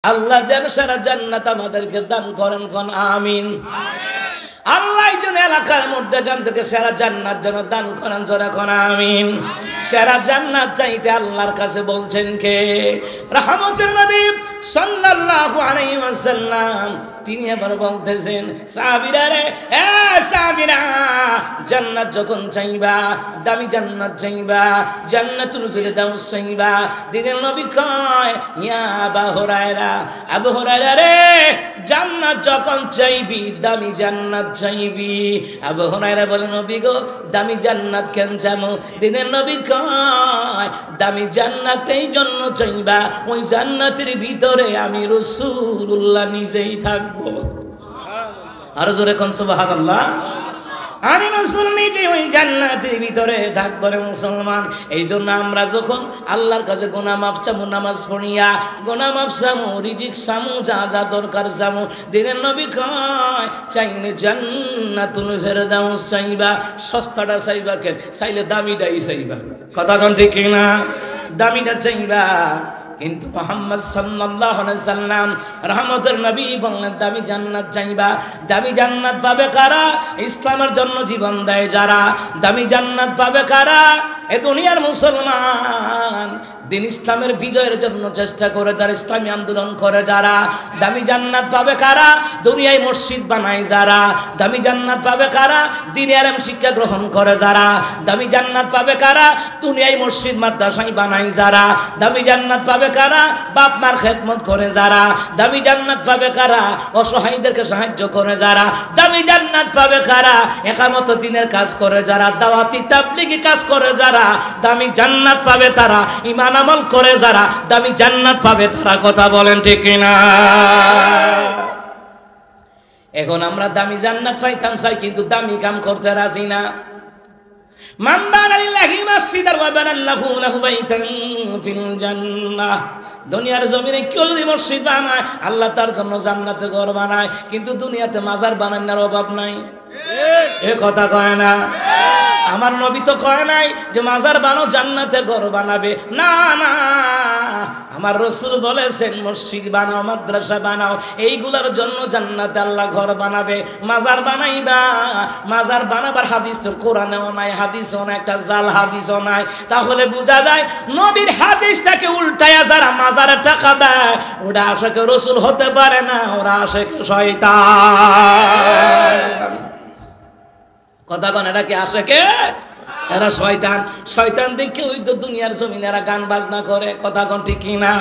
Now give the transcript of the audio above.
আল্লাহ যেন সারা জান্নাত আমাদেরকে দান করেন, কোন আমিন। আল্লাহ যেন এলাকার মধ্যে গান থেকে সারা জান্নাত যেন দান করেন, জোরে কোন আমিন। সারা জান্নাত চাইতে আল্লাহর কাছে বলছেন কে? রহমতের নবী সাল্লাল্লাহু আলাইহি ওয়াসাল্লাম তিনি আবার বলতেছেন, সাহাবীরা রে, এ সাহাবীরা, জান্নাত যখন চাইবা, দামি জান্নাত চাইবা, জান্নাতুল ফিরদাউস চাইবা, দিনের নবী কয়, ইয়া আবু হুরায়রা, আবু হুরায়রা রে, জান্নাত যখন চাইবি দামি জান্নাত চাইবি। আবু হুরায়রা বলে, নবী গো, দামি জান্নাত কেন চামু? দিনের নবী কয়, দামি জান্নাত এই জন্য চাইবা, ওই জান্নাতের ভিতরে আমি রাসূলুল্লাহ নিজেই থাকবো। আর জোরে কোন সুবহানাল্লাহ। আমি রাসূল নিজে ওই জান্নাতের ভিতরে থাকবো রে মুসলমান। এই জন্য আমরা যখন আল্লাহর কাছে গুনাহ মাফ চামু, নামাজ পড়িয়া গুনাহ মাফ চামু, রিজিক চামু, যা যা দরকার চামু, দিনের নবী কয়, চাইলে জান্নাতুল ফিরদাউস চাইবা। সস্তাটা চাইবা কেন? চাইলে দামিটাই চাইবা। কথা কোন ঠিক না? দামিটা চাইবা। কিন্তু মুহাম্মদ সাল্লাল্লাহু আলাইহি সাল্লাম রহমতের নবী বললেন, দামি জান্নাত চাইবা। দামি জান্নাত পাবে কারা? ইসলামের জন্য জীবন দেয় যারা। দামি জান্নাত পাবে কারা? এ দুনিয়ার মুসলমান, দিন ইসলামের বিজয়ের জন্য চেষ্টা করে যারা, ইসলামী আন্দোলন করে যারা। দামি জান্নাত পাবে কারা? দুনিয়ায় মসজিদ বানায় যারা। দামি জান্নাত পাবে কারা? দ্বীনি ইলম শিক্ষা গ্রহণ করে যারা। দামি জান্নাত পাবে কারা? দুনিয়ায় মসজিদ মাদ্রাসায় বানায় যারা। দামি জান্নাত পাবে কারা? বাপ মার খেদমত করে যারা। দামি জান্নাত পাবে কারা? অসহায়দেরকে সাহায্য করে যারা। দামি জান্নাত পাবে কারা? একামত দ্বীনের কাজ করে যারা, দাওয়াতি তাবলীগি কাজ করে যারা। দামি জান্নাত পাবে তারা, ঈমান আমল করে যারা। দামি জান্নাত পাবে তারা। কথা বলেন ঠিক কিনা? এখন আমরা দামি জান্নাত পাইতাম চাই, কিন্তু দামি কাম করতে রাজি না। মান বানা লিল্লাহি মাসজিদান ওয়া বানাল্লাহু লাহু বাইতান ফিল জান্নাহ। দুনিয়ার জমিনে কেউ যদি মসজিদ বানায়, আল্লাহ তার জন্য জান্নাতে ঘর বানায়। কিন্তু দুনিয়াতে মাজার বানানোর অভাব নাই। এ কথা কয় না? আমার নবী তো কয় নাই যে মাজার বানাও জান্নাতে ঘর বানাবে। না না, আমার রাসূল বলেছেন মসজিদ বানাও, মাদ্রাসা বানাও, এইগুলোর জন্য জান্নাতে আল্লাহ ঘর বানাবে। মাজার বানাইবা, মাজার বানাবার হাদিস তো কোরআনেও নাই, হাদিসও নাই, একটা জাল হাদিসও নাই। তাহলে বোঝা যায় নবীর হাদিসটাকে উল্টায়া যারা মাজারে টাকা দেয়, ওরা আশিকে রাসূল হতে পারে না, ওরা আশিকে শয়তান। কথা কোন? এটা কি আশিকে? এরা শয়তান। শয়তান দেখে ওই তো দুনিয়ার জমিনে এরা গান বাজনা করে। কথা কোন ঠিক কিনা?